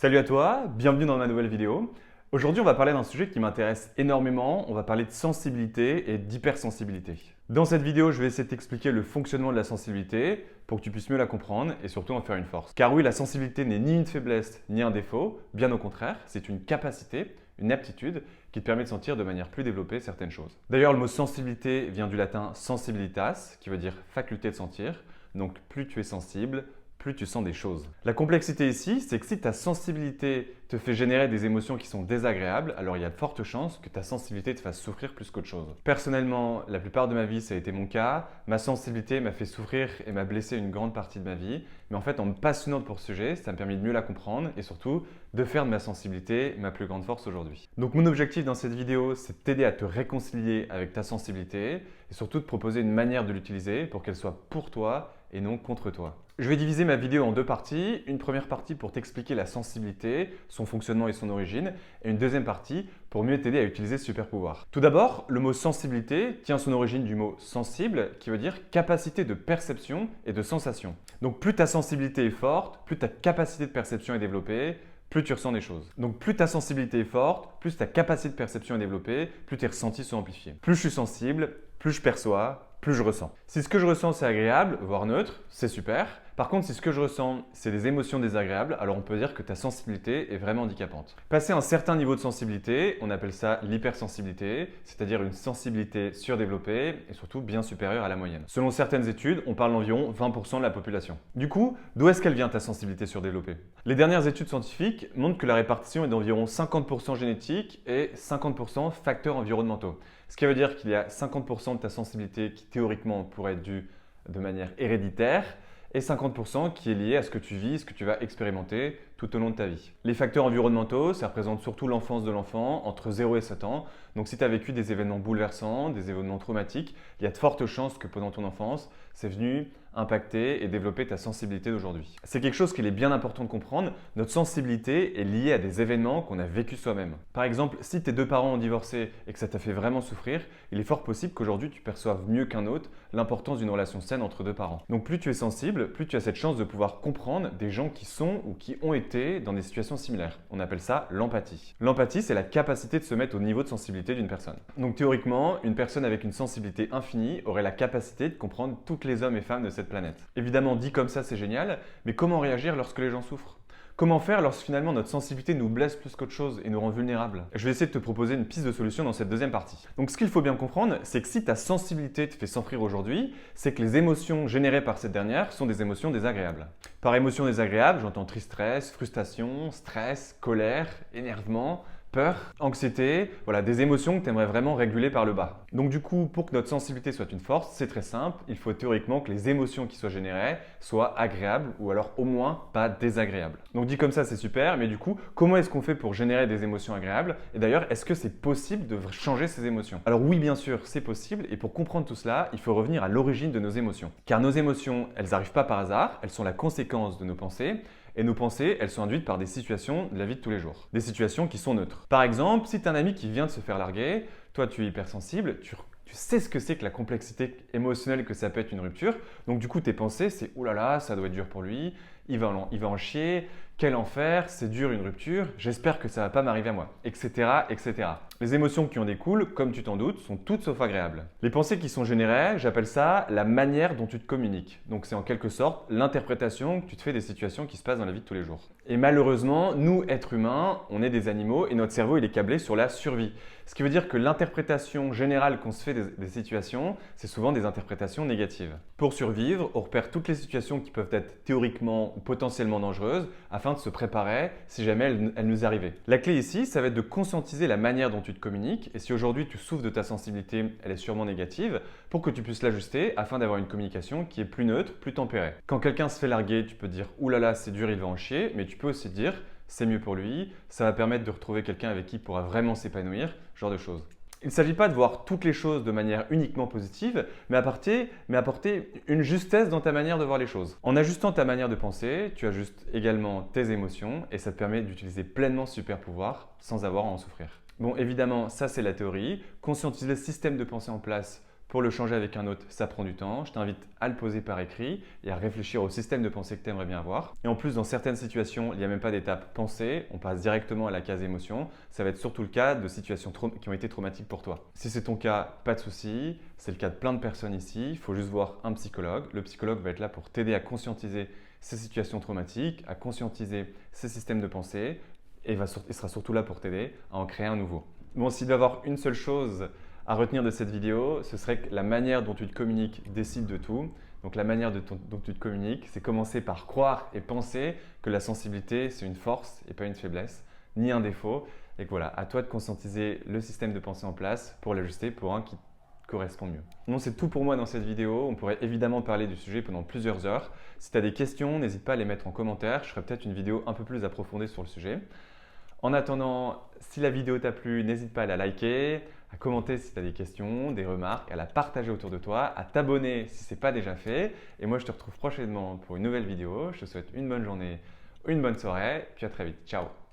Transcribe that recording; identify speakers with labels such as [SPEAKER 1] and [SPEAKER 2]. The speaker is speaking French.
[SPEAKER 1] Salut à toi, bienvenue dans ma nouvelle vidéo. Aujourd'hui, on va parler d'un sujet qui m'intéresse énormément. On va parler de sensibilité et d'hypersensibilité. Dans cette vidéo, je vais essayer de t'expliquer le fonctionnement de la sensibilité pour que tu puisses mieux la comprendre et surtout en faire une force. Car oui, la sensibilité n'est ni une faiblesse ni un défaut, bien au contraire, c'est une capacité, une aptitude qui te permet de sentir de manière plus développée certaines choses. D'ailleurs, le mot sensibilité vient du latin sensibilitas, qui veut dire faculté de sentir. Donc plus tu es sensible, plus tu sens des choses. La complexité ici, c'est que si ta sensibilité te fait générer des émotions qui sont désagréables, alors il y a de fortes chances que ta sensibilité te fasse souffrir plus qu'autre chose. Personnellement, la plupart de ma vie, ça a été mon cas. Ma sensibilité m'a fait souffrir et m'a blessé une grande partie de ma vie. Mais en fait, en me passionnant pour ce sujet, ça m'a permis de mieux la comprendre et surtout de faire de ma sensibilité ma plus grande force aujourd'hui. Donc mon objectif dans cette vidéo, c'est de t'aider à te réconcilier avec ta sensibilité et surtout de proposer une manière de l'utiliser pour qu'elle soit pour toi et non contre toi. Je vais diviser ma vidéo en deux parties. Une première partie pour t'expliquer la sensibilité, son fonctionnement et son origine, et une deuxième partie pour mieux t'aider à utiliser ce super pouvoir. Tout d'abord, le mot sensibilité tient son origine du mot sensible, qui veut dire capacité de perception et de sensation. Donc plus ta sensibilité est forte, plus ta capacité de perception est développée, plus tu ressens des choses. Donc plus ta sensibilité est forte, plus ta capacité de perception est développée, plus tes ressentis sont amplifiés. Plus je suis sensible, plus je perçois, plus je ressens. Si ce que je ressens c'est agréable, voire neutre, c'est super. Par contre, si ce que je ressens c'est des émotions désagréables, alors on peut dire que ta sensibilité est vraiment handicapante. Passer un certain niveau de sensibilité, on appelle ça l'hypersensibilité, c'est-à-dire une sensibilité surdéveloppée et surtout bien supérieure à la moyenne. Selon certaines études, on parle d'environ 20% de la population. Du coup, d'où est-ce qu'elle vient ta sensibilité surdéveloppée? Les dernières études scientifiques montrent que la répartition est d'environ 50% génétique et 50% facteurs environnementaux. Ce qui veut dire qu'il y a 50% de ta sensibilité qui théoriquement pourrait être due de manière héréditaire et 50% qui est lié à ce que tu vis, ce que tu vas expérimenter tout au long de ta vie. Les facteurs environnementaux, ça représente surtout l'enfance de l'enfant entre 0 et 7 ans. Donc si tu as vécu des événements bouleversants, des événements traumatiques, il y a de fortes chances que pendant ton enfance, c'est venu impacter et développer ta sensibilité d'aujourd'hui. C'est quelque chose qu'il est bien important de comprendre. Notre sensibilité est liée à des événements qu'on a vécus soi-même. Par exemple, si tes deux parents ont divorcé et que ça t'a fait vraiment souffrir, il est fort possible qu'aujourd'hui tu perçoives mieux qu'un autre l'importance d'une relation saine entre deux parents. Donc plus tu es sensible, plus tu as cette chance de pouvoir comprendre des gens qui sont ou qui ont été dans des situations similaires. On appelle ça l'empathie. L'empathie, c'est la capacité de se mettre au niveau de sensibilité d'une personne. Donc théoriquement, une personne avec une sensibilité infinie aurait la capacité de comprendre toutes les hommes et femmes de cette planète. Évidemment, dit comme ça, c'est génial, mais comment réagir lorsque les gens souffrent? Comment faire lorsque finalement notre sensibilité nous blesse plus qu'autre chose et nous rend vulnérables? Je vais essayer de te proposer une piste de solution dans cette deuxième partie. Donc ce qu'il faut bien comprendre, c'est que si ta sensibilité te fait souffrir aujourd'hui, c'est que les émotions générées par cette dernière sont des émotions désagréables. Par émotions désagréables, j'entends tristesse, frustration, stress, colère, énervement, peur, anxiété, voilà, des émotions que tu aimerais vraiment réguler par le bas. Donc du coup, pour que notre sensibilité soit une force, c'est très simple, il faut théoriquement que les émotions qui soient générées soient agréables ou alors au moins pas désagréables. Donc dit comme ça, c'est super, mais du coup, comment est-ce qu'on fait pour générer des émotions agréables? Et d'ailleurs, est-ce que c'est possible de changer ces émotions? Alors oui, bien sûr, c'est possible, et pour comprendre tout cela, il faut revenir à l'origine de nos émotions. Car nos émotions, elles n'arrivent pas par hasard, elles sont la conséquence de nos pensées, et nos pensées, elles sont induites par des situations de la vie de tous les jours. Des situations qui sont neutres. Par exemple, si tu as un ami qui vient de se faire larguer, toi tu es hypersensible, tu sais ce que c'est que la complexité émotionnelle que ça peut être une rupture. Donc du coup, tes pensées, c'est « Ouh là là, ça doit être dur pour lui, il va en chier, quel enfer, c'est dur une rupture, j'espère que ça ne va pas m'arriver à moi, etc. etc. » Les émotions qui en découlent, comme tu t'en doutes, sont toutes sauf agréables. Les pensées qui sont générées, j'appelle ça la manière dont tu te communiques. Donc c'est en quelque sorte l'interprétation que tu te fais des situations qui se passent dans la vie de tous les jours. Et malheureusement, nous, êtres humains, on est des animaux et notre cerveau, il est câblé sur la survie. Ce qui veut dire que l'interprétation générale qu'on se fait des situations, c'est souvent des interprétations négatives. Pour survivre, on repère toutes les situations qui peuvent être théoriquement ou potentiellement dangereuses afin de se préparer si jamais elles nous arrivaient. La clé ici, ça va être de conscientiser la manière dont tu te communiques et si aujourd'hui tu souffres de ta sensibilité, elle est sûrement négative, pour que tu puisses l'ajuster afin d'avoir une communication qui est plus neutre, plus tempérée. Quand quelqu'un se fait larguer, tu peux dire « Ouh là là, c'est dur, il va en chier », mais tu peux aussi dire c'est mieux pour lui, ça va permettre de retrouver quelqu'un avec qui il pourra vraiment s'épanouir, ce genre de choses. Il ne s'agit pas de voir toutes les choses de manière uniquement positive, mais apporter une justesse dans ta manière de voir les choses. En ajustant ta manière de penser, tu ajustes également tes émotions et ça te permet d'utiliser pleinement ce super pouvoir sans avoir à en souffrir. Bon, évidemment, ça c'est la théorie. Conscientiser le système de pensée en place Pour le changer avec un autre, ça prend du temps. Je t'invite à le poser par écrit et à réfléchir au système de pensée que tu aimerais bien avoir. Et en plus, dans certaines situations, il n'y a même pas d'étape pensée, on passe directement à la case émotion. Ça va être surtout le cas de situations qui ont été traumatiques pour toi. Si c'est ton cas, pas de souci. C'est le cas de plein de personnes ici. Il faut juste voir un psychologue. Le psychologue va être là pour t'aider à conscientiser ces situations traumatiques, à conscientiser ces systèmes de pensée et il sera surtout là pour t'aider à en créer un nouveau. Bon, s'il doit y avoir une seule chose à retenir de cette vidéo, ce serait que la manière dont tu te communiques décide de tout. Donc la manière dont tu te communiques, c'est commencer par croire et penser que la sensibilité, c'est une force et pas une faiblesse, ni un défaut. Et que voilà, à toi de conscientiser le système de pensée en place pour l'ajuster pour un qui te correspond mieux. Bon, c'est tout pour moi dans cette vidéo. On pourrait évidemment parler du sujet pendant plusieurs heures. Si tu as des questions, n'hésite pas à les mettre en commentaire. Je ferai peut-être une vidéo un peu plus approfondie sur le sujet. En attendant, si la vidéo t'a plu, n'hésite pas à la liker, à commenter si tu as des questions, des remarques, à la partager autour de toi, à t'abonner si ce n'est pas déjà fait. Et moi, je te retrouve prochainement pour une nouvelle vidéo. Je te souhaite une bonne journée, une bonne soirée, puis à très vite. Ciao!